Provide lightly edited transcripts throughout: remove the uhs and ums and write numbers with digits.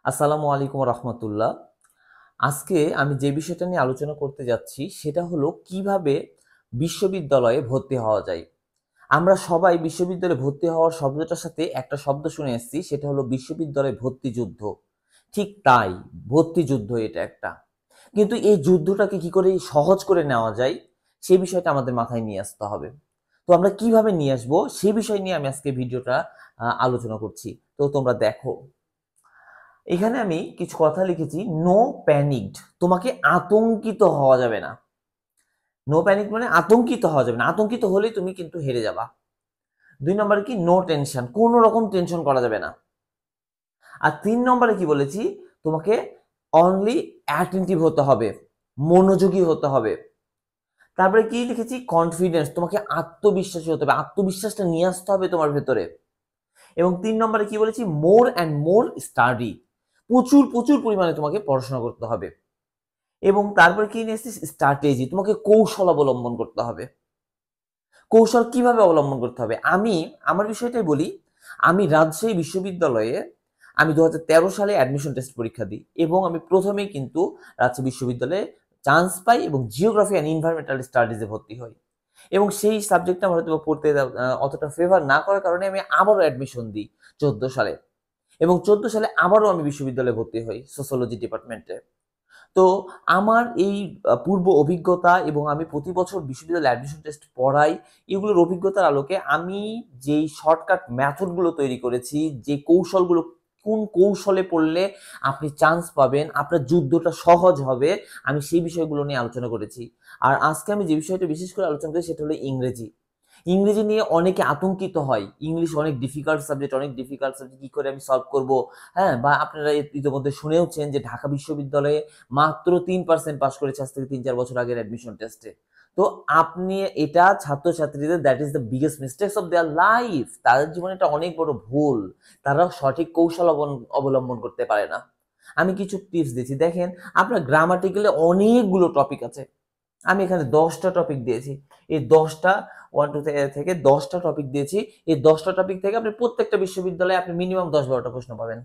আসসালামু আলাইকুম রহমতুল্লাহ। আজকে আমি যে বিষয়টা নিয়ে আলোচনা করতে যাচ্ছি সেটা হলো কিভাবে বিশ্ববিদ্যালয়ে ভর্তি হওয়া যায়। আমরা সবাই বিশ্ববিদ্যালয়ে ভর্তি হওয়ার শব্দটার সাথে একটা শব্দ শুনে এসেছি, সেটা হলো বিশ্ববিদ্যালয়ে ভর্তি যুদ্ধ। ঠিক তাই, ভর্তি যুদ্ধ এটা একটা। কিন্তু এই যুদ্ধটাকে কি করে সহজ করে নেওয়া যায় সেই বিষয়টা আমাদের মাথায় নিয়ে আসতে হবে। তো আমরা কিভাবে নিয়ে আসবো সেই বিষয় নিয়ে আমি আজকে ভিডিওটা আলোচনা করছি। তো তোমরা দেখো, এখানে আমি কিছু কথা লিখেছি। নো প্যানিকড, তোমাকে আতঙ্কিত হওয়া যাবে না। নো প্যানিক মানে আতঙ্কিত হওয়া যাবে না, আতঙ্কিত হলেই তুমি কিন্তু হেরে যাবা। 2 নম্বরে কি, নো টেনশন, কোনো রকম টেনশন করা যাবে না। আর 3 নম্বরে কি বলেছি, তোমাকে অনলি অ্যাটেন্টিভ হতে হবে, মনোযোগী হতে হবে। তারপরে কি লিখেছি, কনফিডেন্স, তোমাকে আত্মবিশ্বাসী হতে হবে, আত্মবিশ্বাসটা নিয়ে আসতে হবে তোমার ভেতরে। এবং 3 নম্বরে কি বলেছি, মোর অ্যান্ড মোর স্টাডি, প্রচুর প্রচুর পরিমাণে তোমাকে পড়াশোনা করতে হবে। এবং তারপরে কি নিয়ে এসেছিস, স্ট্র্যাটেজি, তোমাকে কৌশল অবলম্বন করতে হবে। কৌশল কিভাবে অবলম্বন করতে হবে, আমি আমার বিষয়টাই বলি। আমি রাজশাহী বিশ্ববিদ্যালয়ে আমি 2013 সালে অ্যাডমিশন টেস্ট পরীক্ষা দিই এবং আমি প্রথমেই কিন্তু রাজশাহী বিশ্ববিদ্যালয়ে চান্স পাই এবং জিওগ্রাফি অ্যান্ড এনভায়রনমেন্টাল স্টাডিজে ভর্তি হই। এবং সেই সাবজেক্টটা আমার হয়তো পড়তে অতটা ফেভার না করার কারণে আমি আবারও অ্যাডমিশন দিই 14 সালে। এবং 14 সালে আবারও আমি বিশ্ববিদ্যালয়ে ভর্তি হই সোশ্যোলজি ডিপার্টমেন্টে। তো আমার এই পূর্ব অভিজ্ঞতা এবং আমি প্রতি বছর বিশ্ববিদ্যালয়ে অ্যাডমিশন টেস্ট পড়াই, এগুলোর অভিজ্ঞতার আলোকে আমি যেই শর্টকাট মেথডগুলো তৈরি করেছি, যে কৌশলগুলো, কোন কৌশলে পড়লে আপনি চান্স পাবেন, আপনার যুদ্ধটা সহজ হবে, আমি সেই বিষয়গুলো নিয়ে আলোচনা করেছি। আর আজকে আমি যে বিষয়টা বিশেষ করে আলোচনা করি সেটা হলো ইংরেজি। ইংরেজি নিয়ে অনেকে আতঙ্কিত হয়, ইংলিশ অনেক ডিফিকাল্ট সাবজেক্ট, অনেক ডিফিকাল্ট সাবজেক্ট, কি করে আমি সলভ করব। হ্যাঁ, বা আপনারা ইতিমধ্যে শুনেওছেন যে ঢাকা বিশ্ববিদ্যালয়ে মাত্র 3% পাস করেছে আজ থেকে 3-4 বছর আগের অ্যাডমিশন টেস্টে। তো আপনি, এটা ছাত্রছাত্রীদের that is the biggest mistakes of their life, তাদের জীবনে এটা অনেক বড় ভুল। তারা সঠিক কৌশল অবলম্বন করতে পারে না। আমি কিছু টিপস দিচ্ছি, দেখেন। আপনার গ্রামাটিক্যালে অনেকগুলো টপিক আছে, আমি এখানে 10টা টপিক দিয়েছি। এই 10টা, 1 2 থেকে 10টা টপিক দিয়েছি। এই 10টা টপিক থেকে আপনি প্রত্যেকটা বিশ্ববিদ্যালয়ে আপনি মিনিমাম 10-12টা প্রশ্ন পাবেন।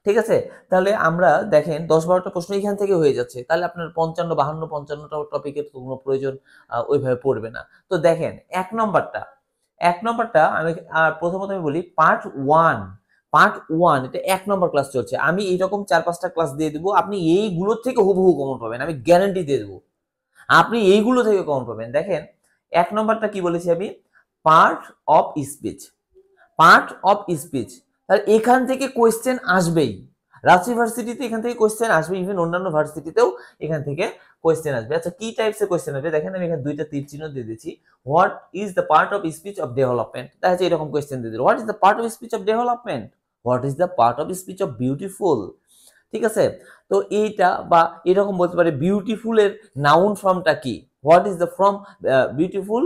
ঠিক আছে? তাহলে আমরা দেখেন 10-12টা প্রশ্ন এখান থেকে হয়ে যাচ্ছে। তাহলে আপনার 55-52-55টা টপিকের কোনো প্রয়োজন ওইভাবে পড়বে না। তো দেখেন, 1 নম্বরটা আমি প্রথমত আমি বলি পার্ট 1। পার্ট 1 এটা 1 নম্বর ক্লাস চলছে। আমি এইরকম 4-5টা ক্লাস দিয়ে দিব। আপনি এইগুলোর থেকে হুবহু কমন পাবেন। আমি গ্যারান্টি দিয়ে দেব। আপনি এইগুলো থেকে কমন পাবেন। দেখেন, 1 নম্বরটা কি বলেছি আমি, part of speech. Part of speech, তাহলে এখান থেকে কোয়েশ্চেন আসবেই। রাজশাহী ভার্সিটিতে এখান থেকে কোয়েশ্চেন আসবে, ইভেন অন্যান্য ভার্সিটিতেও এখান থেকে কোয়েশ্চেন আসবে। আচ্ছা, কি টাইপসের কোয়েশ্চেন আসবে দেখেন, আমি এখানে 2টা তীর চিহ্ন দিয়ে দিচ্ছি। What is the part of speech of development, দেখা যাচ্ছে এরকম কোয়েশ্চেন দিয়ে দিল। What is the part of speech of development, what is the part of speech of beautiful. ঠিক আছে? তো এইটা বা এরকম বলতে পারে বিউটিফুল এর নাউন ফর্মটা কি, what is the from beautiful,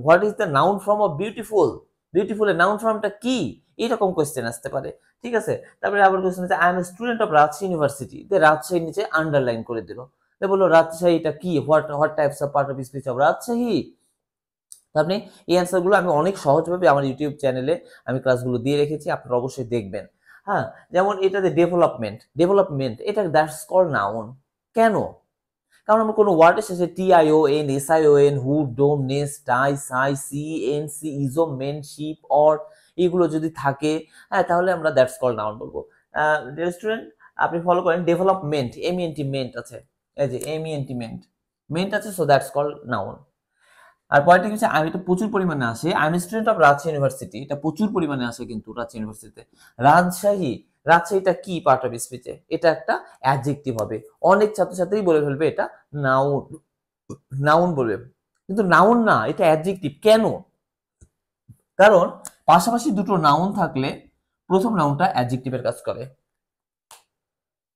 what is the noun form of beautiful, beautiful এর নাউন ফর্মটা কি, এরকম কোয়েশ্চেন আসতে পারে। ঠিক আছে? তারপরে আবার কোয়েশ্চেন আছে, I M a student of Rajshahi university, রাজশাহীর নিচে আন্ডারলাইন করে দিল। বললো রাজশাহীটা কি, what what types of part of speech of Rajshahi. আপনি এই অ্যান্সারগুলো আমি অনেক সহজভাবে আমার ইউটিউব চ্যানেলে আমি ক্লাসগুলো দিয়ে রেখেছি, আপনারা অবশ্যই দেখবেন। হ্যাঁ, যেমন এটাতে ডেভেলপমেন্ট, ডেভেলপমেন্ট এটা দ্যাটস কল্ড নাউন। কেন? কারণ আমরা কোনো ওয়ার্ডের শেষে টিআইওএন, এসআইওএন, হু, ডোম, ness, tie, sigh, C, N, C, ইজো, মেন, শিপ, অর, এগুলো যদি থাকে, হ্যাঁ, তাহলে আমরা দ্যাটস কল্ড নাউন বলবো। রেস্টুরেন্ট, আপনি ফলো করেন ডেভেলপমেন্ট, এমইএনটি মেন্ট আছে, এই যে এমইএনটি মেন্ট, মেন্ট আছে, সো দ্যাটস কল্ড নাউন। আর পয়েন্টটা হচ্ছে, আমি এটা প্রচুর পরিমাণে আসে, I am student of Rajshahi university, এটা প্রচুর পরিমাণে আসে কিন্তু রাজশাহী ইউনিভার্সিটিতে। রাজশাহী, রাজশাহীটা কি পার্ট অফ স্পিচে, এটা একটা অ্যাডজেক্টিভ হবে। অনেক ছাত্রছাত্রী বলে ফেলবে এটা নাউন, নাউন বলবে, কিন্তু নাউন না, এটা অ্যাডজেক্টিভ। কেন? কারণ পাশাপাশি দুটো নাউন থাকলে প্রথম নাউনটা অ্যাডজেক্টিভের কাজ করে।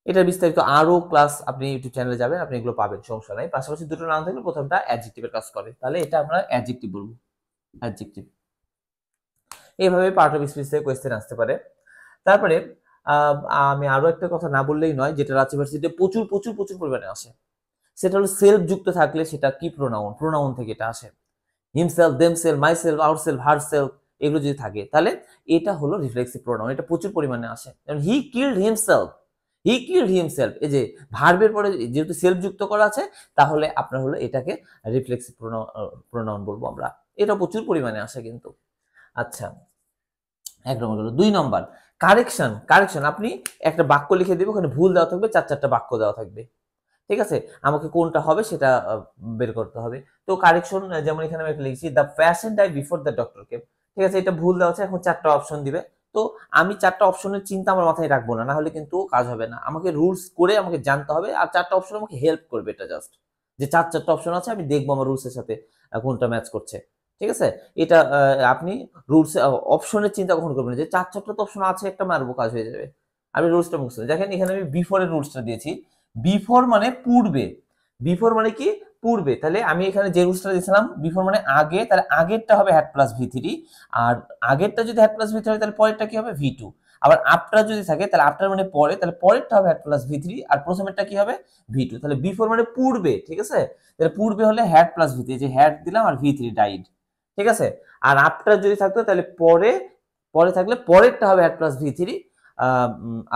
এটা বিস্তারিত আরো ক্লাস আপনি ইউটিউব চ্যানেলে যাবেন, আপনি এগুলো পাবেন, সমস্যা নাই। পাশাপাশি দুটো নাউন থাকলে প্রথমটা অ্যাডজেক্টিভের কাজ করে, তাহলে এটা আমরা অ্যাডজেক্টিভ বলবো, অ্যাডজেক্টিভ। এইভাবে পার্ট অফ স্পিচ থেকে কোয়েশ্চেন আসতে পারে। তারপরে আমি আরো একটা কথা না বললেই নয়, যেটা রাজশাহী ইউনিভার্সিটিতে প্রচুর প্রচুর প্রচুর পরিমাণে আসে, সেটা হলো সেলফ যুক্ত থাকলে সেটা কি প্রোনাউন, প্রোনাউন থেকে এটা আসে। হিমসেলফ, দেমসেলফ, মাইসেলফ, আউটসেলফ, হারসেলফ, এগুলো যদি থাকে তাহলে এটা হলো রিফ্লেক্সিভ প্রোনাউন, এটা প্রচুর পরিমাণে আসে। যেমন he killed himself, he killed himself, এই যে ভার্বের পরে যেহেতু সেলফ যুক্ত করা আছে তাহলে আপনার হলো এটাকে রিফ্লেক্সিভ প্রোনাউন বলবো আমরা। এটা প্রচুর পরিমাণে আসে কিন্তু। আচ্ছা, 1 নম্বর হলো। 2 নম্বর কারেকশন। কারেকশন, আপনি একটা বাক্য লিখে দিবে, ওখানে ভুল দেওয়া থাকবে, 4-4টা বাক্য দেওয়া থাকবে, ঠিক আছে? আমাকে কোনটা হবে সেটা বের করতে হবে। তো কারেকশন, যেমন এখানে আমি একটা লিখছি the patient die before the doctor came, ঠিক আছে? এটা ভুল দেওয়া আছে, এখন 4টা অপশন দিবে। তো আমি 4টা অপশনের চিন্তা আমার মাথায় রাখবো না, না হলে কিন্তু কাজ হবে না। আমাকে রুলস করে আমাকে জানতে হবে, আর 4টা অপশন আমাকে হেল্প করবে। এটা জাস্ট যে 4টা অপশন আছে, আমি দেখবো আমার রুলসের সাথে কোনটা ম্যাচ করছে, ঠিক আছে? এটা আপনি রুলস অপশনের চিন্তা কখন করবেন, যে 4-4টা তো অপশন আছে, একটা মারবো, কাজ হয়ে যাবে। আমি রুলসটা মুখস্থ, দেখেন এখানে আমি বিফোরের রুলসটা দিয়েছি। বিফোর মানে পূর্বে, বিফোর মানে কি পূর্বে, তাহলে আমি এখানে যে রুলসটা দিয়েছিলাম বিফোর মানে আগে, তাহলে আগেরটা হবে হ্যাড প্লাস ভি3, আর আগেরটা যদি হ্যাড প্লাস ভি3 হয় তাহলে পরেরটা কি হবে ভি2। আবার আফটার যদি থাকে তাহলে আফটার মানে পরে, তাহলে পরেরটা হবে হ্যাড প্লাস ভি3 আর প্রথমেরটা কি হবে ভি2। তাহলে বিফোর মানে পূর্বে, ঠিক আছে? তাহলে পূর্বে হলে হ্যাড প্লাস ভি3, যে হ্যাড দিলাম আর ভি3 ডাইড, ঠিক আছে? আর আফটার যদি থাকতো তাহলে পরে, পরে থাকলে পরেরটা হবে হ্যাড প্লাস ভি3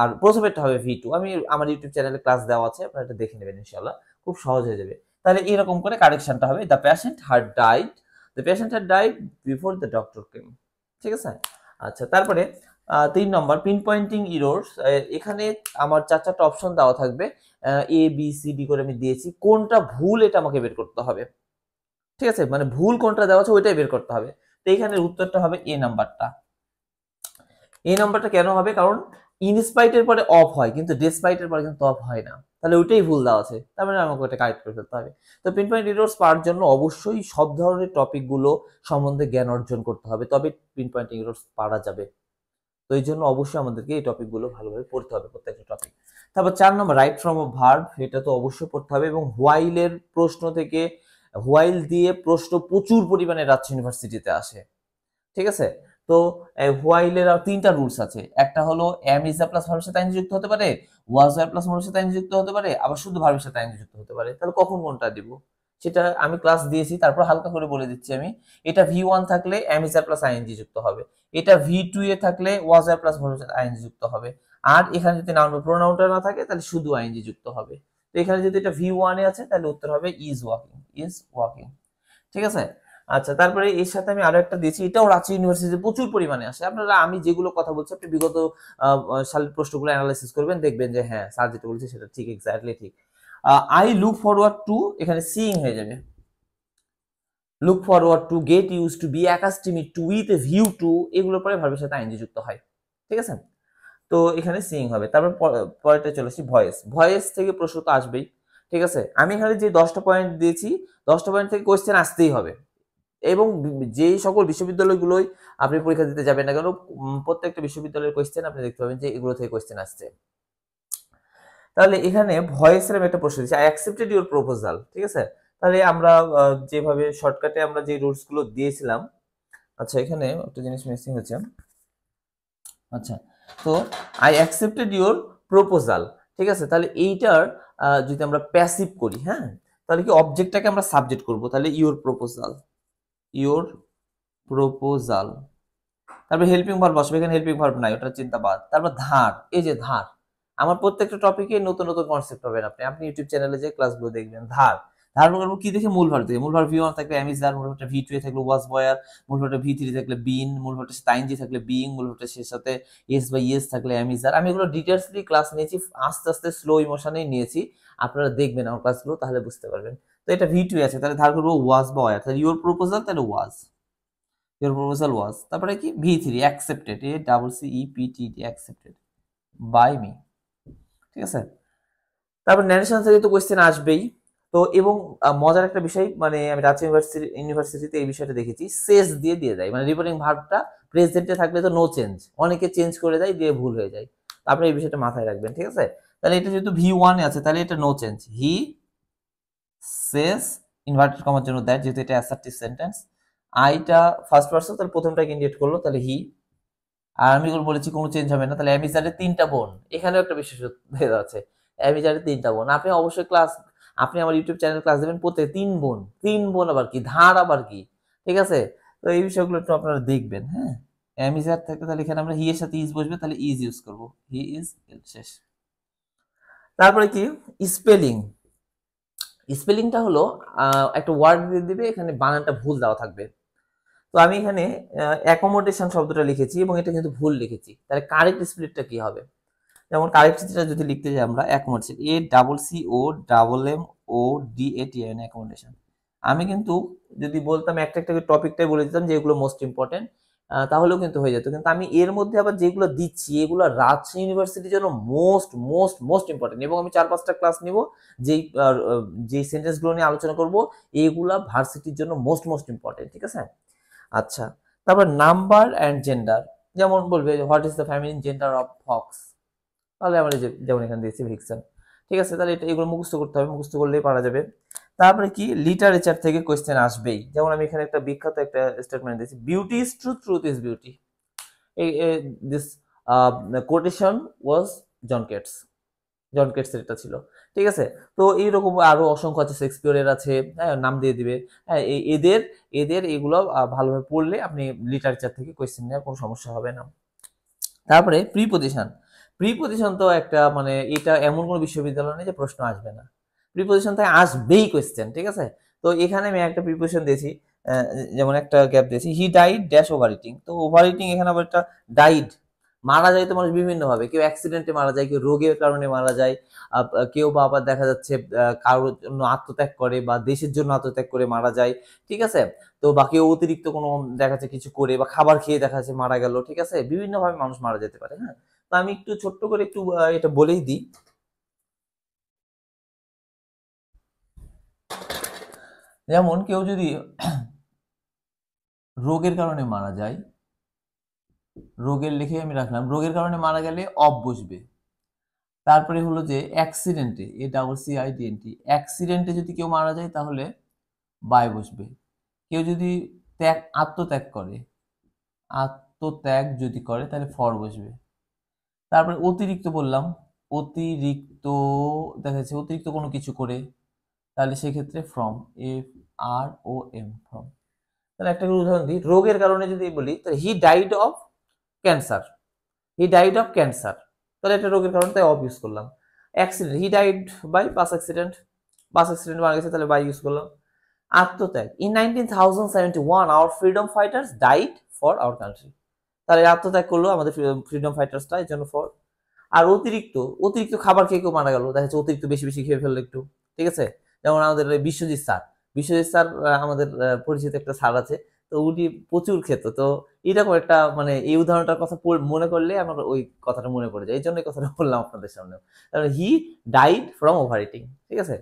আর প্রথমেরটা হবে ভি2। আমি আমার ইউটিউব চ্যানেলে ক্লাস দেওয়া আছে, আপনারা এটা দেখে নেবেন, ইনশাআল্লাহ খুব সহজ হয়ে যাবে। তাহলে এরকম করে কারেকশনটা হবে the patient had died, the patient had died before the doctor came, ঠিক আছে? আচ্ছা, তারপরে 3 নম্বর পিন পয়েন্টিং ইরোর্স। এখানে আমার 4-4টা অপশন দেওয়া থাকবে, এ বি সি ডি করে আমি দিয়েছি, কোনটা ভুল এটা আমাকে বের করতে হবে, ঠিক আছে? মানে ভুল কোনটা দেওয়া আছে ওইটাই বের করতে হবে। তো এখানে উত্তরটা হবে এ নাম্বারটা। এই নাম্বারটা কেন হবে, কারণ ইনস্পাইটের পরে অফ হয় কিন্তু ডেসপাইটের পরে কিন্তু অফ হয় না, তাহলে ওইটাই ভুল দেওয়া আছে, তার মানে আমাকে ওটা কারেক্ট করে ফেলতে হবে। তো পিন পয়েন্ট এরর্স পাওয়ার জন্য অবশ্যই সব ধরনের টপিকগুলো সম্বন্ধে জ্ঞান অর্জন করতে হবে, তবে পিন পয়েন্ট এরর্স পারা যাবে। তো এই জন্য অবশ্যই আমাদেরকে এই টপিকগুলো ভালোভাবে পড়তে হবে, প্রত্যেকটা টপিক। তারপর 4 নম্বর রাইট ফ্রম আ ভার্ব, এটা তো অবশ্যই পড়তে হবে, এবং হোয়াইলের প্রশ্ন থেকে, হোয়াইল দিয়ে প্রশ্ন প্রচুর পরিমাণে রাজশাহী ইউনিভার্সিটিতে আসে, ঠিক আছে? তো হোয়াইলের 3টা রুলস আছে, একটা হলো এম ইজ প্লাস ভার্বের সাথে আইএনজি যুক্ত হতে পারে, ওয়াজ ওয়ার প্লাস ভার্বের সাথে আইএনজি যুক্ত হতে পারে, আবার শুধু ভার্বের সাথে আইএনজি যুক্ত হতে পারে। তাহলে কখন কোনটা দিব সেটা আমি ক্লাস দিয়েছি, তারপর হালকা করে বলে দিচ্ছি আমি। এটা ভি1 থাকলে এম ইজ প্লাস আইএনজি যুক্ত হবে, এটা ভি2 এ থাকলে ওয়াজ ওয়ার প্লাস ভার্বের সাথে আইএনজি যুক্ত হবে, আর এখানে যদি নাউন বা প্রোনাউনটা না থাকে তাহলে শুধু আইএনজি যুক্ত হবে। তো এখানে যদি এটা ভি1 এ আছে তাহলে উত্তর হবে ইজ ওয়াকিং, ইজ ওয়াকিং, ঠিক আছে? আচ্ছা, তারপরে এর সাথে আমি আরো একটা দিয়েছি, এটাও রাঁচি ইউনিভার্সিটিতে প্রচুর পরিমাণে আসে। আপনারা আমি যেগুলো কথা বলছি আপনি বিগত সালের প্রশ্নগুলো অ্যানালাইসিস করবেন, দেখবেন যে হ্যাঁ স্যার যেটা বলছে সেটা ঠিক, এক্স্যাক্টলি ঠিক। আই লুক ফরওয়ার্ড টু, এখানে সিইং হয়ে যাবে, look forward to, get used to, be accustomed to, with a view to, এগুলোর পরে ভার্বের সাথে আইএনজি যুক্ত হয়, ঠিক আছে? তো এখানে সিইং হবে। তারপর পরেরটা চলে আসি ভয়েস। ভয়েস থেকে প্রশ্ন তো আসবেই, ঠিক আছে? আমি এখানে যে 10টা পয়েন্ট দিয়েছি, 10টা পয়েন্ট থেকে কোয়েশ্চেন আসতেই হবে, এবং যেই সকল বিশ্ববিদ্যালয়গুলোই আপনি পরীক্ষা দিতে যাবেন না কেন, প্রত্যেকটা বিশ্ববিদ্যালয়ের কোয়েশ্চেন আপনি দেখতে পাবেন যে এগুলো থেকে কোয়েশ্চেন আসছে। তাহলে এখানে ভয়েসের আমি একটা প্রশ্ন দিচ্ছি, আই অ্যাকসেপ্টেড ইউর প্রপোজাল, ঠিক আছে? তাহলে আমরা যেভাবে শর্টকাটে আমরা যে রুলস গুলো দিয়েছিলাম, আচ্ছা এখানে একটা জিনিস মিসিং হচ্ছে। আচ্ছা, তো আই অ্যাকসেপ্টেড ইউর প্রপোজাল, ঠিক আছে? তাহলে এইটার যদি আমরা প্যাসিভ করি, হ্যাঁ, তাহলে কি অবজেক্টটাকে আমরা সাবজেক্ট করব, তাহলে ইউর প্রপোজাল, ইউর প্রপোজাল। তারপর হেল্পিং ভার্ব বসবে, এখানে হেল্পিং ভার্ব নাই, ওটা চিন্তা বাদ। তারপর ধার, এই যে ধার, আমার প্রত্যেকটা টপিকে নতুন নতুন কনসেপ্ট পাবেন আপনি, আপনি ইউটিউব চ্যানেলে যে ক্লাসগুলো দেখবেন। ধার, ধার করব কি দেখে, মূল ভার্ব থেকে। মূল ভার্ব ভি1 থাকলে এম ইজ ধার, মূল ভার্বটা ভি2 এ থাকলে ওয়াজ বয়ার, মূল ভার্বটা ভি3 থাকলে বিন, মূল ভার্বটা সাথে আইএনজি থাকলে বিইং, মূল ভার্বটা সাথে এস বাই এস থাকলে এম ইজ ধার। আমি এগুলো ডিটেইলসলি ক্লাস নিয়েছি, আস্তে আস্তে স্লো ইমোশনেই নিয়েছি, আপনারা দেখবেন আমার ক্লাসগুলো, তাহলে বুঝতে পারবেন। তো এটা ভি2 আছে, তাহলে ধার করব ওয়াজ বয়ার, তাহলে ইউর প্রপোজাল, তাহলে ওয়াজ, your proposal was, তারপরে কি ভি3 accepted, a double C E P T D, accepted by me, ঠিক আছে? তারপর ন্যারেশন থেকে তো কোশ্চেন আসবেই। তো এবং মজার একটা বিষয়, মানে আমি রাজশাহী ইউনিভার্সিটিতে এই বিষয়টা দেখেছি, সেস দিয়ে দিয়ে দেয়, মানে রিপোর্টিং ভার্বটা প্রেজেন্টে থাকলে তো নো চেঞ্জ, অনেকে চেঞ্জ করে দেয়, দিয়ে ভুল হয়ে যায়। আপনি এই বিষয়টা মাথায় রাখবেন, ঠিক আছে? তাহলে এটা যেহেতু ভি1 এ আছে তাহলে এটা নো চেঞ্জ, হি সেস ইনভার্টেড কমার জন্য দ্যাট, যেহেতু এটা অ্যাসার্টিভ সেন্টেন্স। আইটা ফার্স্ট পারসন, তাহলে প্রথমটাকে ইন্ডিকেট করলো, তাহলে হি। আর আমি বলেছি কোনো চেঞ্জ হবে না, তাহলে অ্যামিজারের 3টা বোন, এখানেও একটা বিশেষত্ব আছে, অ্যামিজারের 3টা বোন। আপনি অবশ্যই ক্লাস, আপনি আমার ইউটিউব চ্যানেল ক্লাস দেবেন, প্রত্যেক 3 বোন, 3 বোন আবার কি, ধার আবার কি, ঠিক আছে? তো এই বিষয়গুলো একটু আপনারা দেখবেন। হ্যাঁ, এম ইজ আর থাকে তাহলে এখানে আমরা হি এর সাথে ইজ বসবে, তাহলে ইজ ইউজ করব, হি ইজ, শেষ। তারপরে কি স্পেলিং, স্পেলিংটা হলো একটা ওয়ার্ড দিয়ে দিবে, এখানে বানানটা ভুল দেওয়া থাকবে। তো আমি এখানে অ্যাকোমোডেশন শব্দটা লিখেছি এবং এটা কিন্তু ভুল লিখেছি, তাহলে কারেক্ট স্পেলিংটা কি হবে? যেমন কারেক্ট যেটা যদি লিখতে যাই আমরা অ্যাকোমোডেশন, ACCOMMODATION অ্যাকোমোডেশন। আমি কিন্তু যদি বলতাম একটা একটা টপিকটাই বলে দিতাম যে এগুলো মোস্ট ইম্পর্টেন্ট, তাহলেও কিন্তু হয়ে যেত, কিন্তু আমি এর মধ্যে আবার যেগুলো দিচ্ছি এগুলো রাজশাহী ইউনিভার্সিটির জন্য মোস্ট মোস্ট মোস্ট ইম্পর্টেন্ট, এবং আমি 4-5টা ক্লাস নিব যেই যেই সেন্টেন্সগুলো নিয়ে আলোচনা করব এইগুলা ভার্সিটির জন্য মোস্ট মোস্ট ইম্পর্টেন্ট, ঠিক আছে? আচ্ছা, তারপর নাম্বার অ্যান্ড জেন্ডার, যেমন বলবে what is the ফ্যামিলিন gender of Fox, তাহলে আমরা যেমন এখানে দিয়েছি ভিক্সন, ঠিক আছে? তাহলে এটা এগুলো মুখস্থ করতে হবে, মুখস্থ করলেই পারা যাবে। তারপরে কি লিটারেচার থেকে কোয়েশ্চেন আসবেই, যেমন আমি এখানে একটা বিখ্যাত একটা স্টেটমেন্ট দিয়েছি, beauty is truth, truth is beauty. This quotation was John Keats, John কেটসের এটা ছিল, ঠিক আছে? তো এইরকম আরো অসংখ্য আছে, শেক্সপিয়রের আছে, হ্যাঁ, নাম দিয়ে দিবে। হ্যাঁ, এদের এদের এগুলো ভালোভাবে পড়লে আপনি লিটারেচার থেকে কোয়েশ্চেন নেওয়ার কোনো সমস্যা হবে না। তারপরে প্রিপজিশন, প্রিপজিশন তো একটা মানে এটা এমন কোনো বিশ্ববিদ্যালয় নেই যে প্রশ্ন আসবে না, প্রিপজিশন থেকে আসবেই কোয়েশ্চেন, ঠিক আছে? তো এখানে আমি একটা প্রিপজিশন দিয়েছি, যেমন একটা গ্যাপ দিয়েছি, he died dash over eating. তো ওভার ইটিং এখানে আবার একটা ডাইড, মারা যায় তো মানুষ বিভিন্ন ভাবে, কেউ অ্যাক্সিডেন্টে মারা যায়, কেউ রোগের কারণে মারা যায়, কেউ বা আবার দেখা যাচ্ছে কারোর জন্য আত্মত্যাগ করে বা দেশের জন্য আত্মত্যাগ করে মারা যায়, ঠিক আছে? তো বা কেউ অতিরিক্ত কোনো দেখা যাচ্ছে কিছু করে বা খাবার খেয়ে দেখা যাচ্ছে মারা গেল, ঠিক আছে? বিভিন্ন ভাবে মানুষ মারা যেতে পারে। হ্যাঁ, তো আমি একটু ছোট্ট করে একটু এটা বলেই দিই, যেমন কেউ যদি রোগের কারণে মারা যায়, রোগের লিখে আমি রাখলাম, রোগের কারণে মারা গেলে অফ বসবে। তারপরে হলো যে অ্যাক্সিডেন্টে, ACCIDENT, অ্যাক্সিডেন্টে যদি কেউ মারা যায় তাহলে বাই বসবে। কেউ যদি আত্মত্যাগ করে, আত্মত্যাগ যদি করে তাহলে ফর বসবে। তারপরে অতিরিক্ত বললাম, অতিরিক্ত দেখা যাচ্ছে অতিরিক্ত কোনো কিছু করে, তাহলে সেক্ষেত্রে ফ্রম, FROM, ফ্রম। তাহলে একটা করে উদাহরণ দিই, রোগের কারণে যদি বলি তাহলে he died of cancer, he died of cancer, তাহলে একটা রোগের কারণে তাই অফ ইউজ করলাম। Accident, he died by bus accident, bus accident মারা গেছে তাহলে বাই ইউজ করলাম। আত্মত্যাগ, in 1971 our freedom fighters died for our country, তাহলে আত্মত্যাগ করলো আমাদের ফ্রিডম ফাইটার্সটা, এই জন্য ফর। আর অতিরিক্ত, অতিরিক্ত খাবার খেয়ে কেউ মারা গেল, দেখা যাচ্ছে অতিরিক্ত বেশি বেশি খেয়ে ফেললো একটু, ঠিক আছে? যেমন আমাদের বিশ্বজিৎ স্যার, বিশ্বজিৎ স্যার আমাদের পরিচিত একটা স্যার আছে, তো উনি প্রচুর খেত, তো এরকম একটা মানে এই উদাহরণটার কথা মনে করলে আমার ওই কথাটা মনে পড়ে যায়, এই জন্য এই কথাটা বললাম আপনাদের সামনে। তাহলে he died from over eating, ঠিক আছে?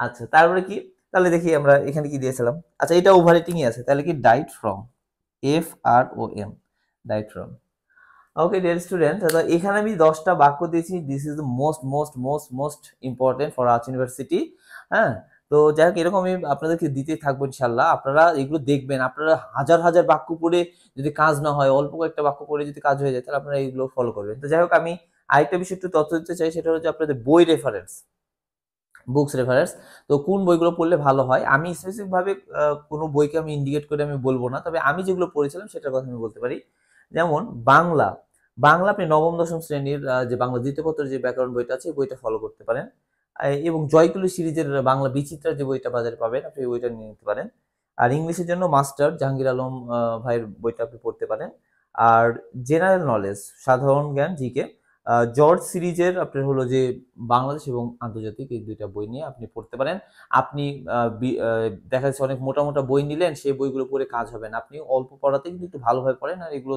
আচ্ছা, তারপরে কি, তাহলে দেখি আমরা এখানে কি দিয়েছিলাম, আচ্ছা এটা ওভার ইটিংই আছে, তাহলে কি died from, FROM, died from. Okay dear student, তো এখানে আমি 10টা বাক্য দিয়েছি, this is the most most most most important for arts university. হ্যাঁ, তো যাই হোক এরকম আমি আপনাদেরকে দিতে থাকবো ইনশাল্লাহ, আপনারা এগুলো দেখবেন, আপনারা হাজার হাজার বাক্য পড়ে যদি কাজ না হয়, অল্প কয়েকটা বাক্য পড়ে যদি কাজ হয়ে যায়, তাহলে আপনারা এইগুলো ফলো করবেন। তো যাই হোক আমি আরেকটা বিষয় একটু তথ্য দিতে চাই, সেটা হচ্ছে আপনাদের বই রেফারেন্স, বুকস রেফারেন্স। তো কোন বইগুলো পড়লে ভালো হয়, আমি স্পেসিফিক ভাবে কোনো বইকে আমি ইন্ডিকেট করে আমি বলবো না, তবে আমি যেগুলো পড়েছিলাম সেটার কথা আমি বলতে পারি। যেমন বাংলা, বাংলা আপনি নবম দশম শ্রেণীর যে বাংলা দ্বিতীয় পত্রের যে ব্যাকরণ বইটা আছে, বইটা ফলো করতে পারেন। এবং জয়কুলি সিরিজের বাংলা বিচিত্রা যে বইটা বাজারে পাবেন, আপনি ওই বইটা নিয়ে নিতে পারেন। আর ইংলিশের জন্য মাস্টার জাহাঙ্গীর আলম ভাইয়ের বইটা আপনি পড়তে পারেন। আর জেনারেল নলেজ, সাধারণ জ্ঞান, জিকে, জর্জ সিরিজের আপনার হলো যে বাংলাদেশ এবং আন্তর্জাতিক, এই দুইটা বই নিয়ে আপনি পড়তে পারেন। আপনি দেখা যাচ্ছে অনেক মোটা মোটা বই নিলেন, সেই বইগুলো পড়ে কাজ হবে না, আপনি অল্প পড়াতে কিন্তু একটু ভালোভাবে পড়েন, আর এগুলো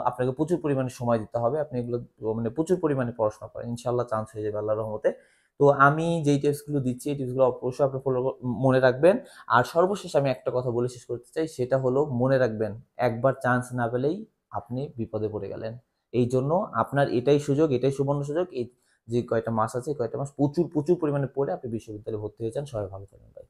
আপনাকে প্রচুর পরিমাণে সময় দিতে হবে, আপনি এগুলো মানে প্রচুর পরিমাণে পড়াশোনা করেন, ইনশাল্লাহ চান্স হয়ে যাবে আল্লাহর রহমতে। তো আমি যেই টিপসগুলো দিচ্ছি এই টিপসগুলো অবশ্যই আপনি ফলো মনে রাখবেন। আর সর্বশেষ আমি একটা কথা বলে শেষ করতে চাই, সেটা হলো মনে রাখবেন, একবার চান্স না পেলেই আপনি বিপদে পড়ে গেলেন। এই জন্য আপনার এটাই সুযোগ, এটাই সুবর্ণ সুযোগ, এই যে কয়টা মাস আছে, কয়টা মাস প্রচুর প্রচুর পরিমাণে পড়ে আপনি বিশ্ববিদ্যালয়ে ভর্তি হয়ে যান। সবাই ভালো থাকবেন, ভাই।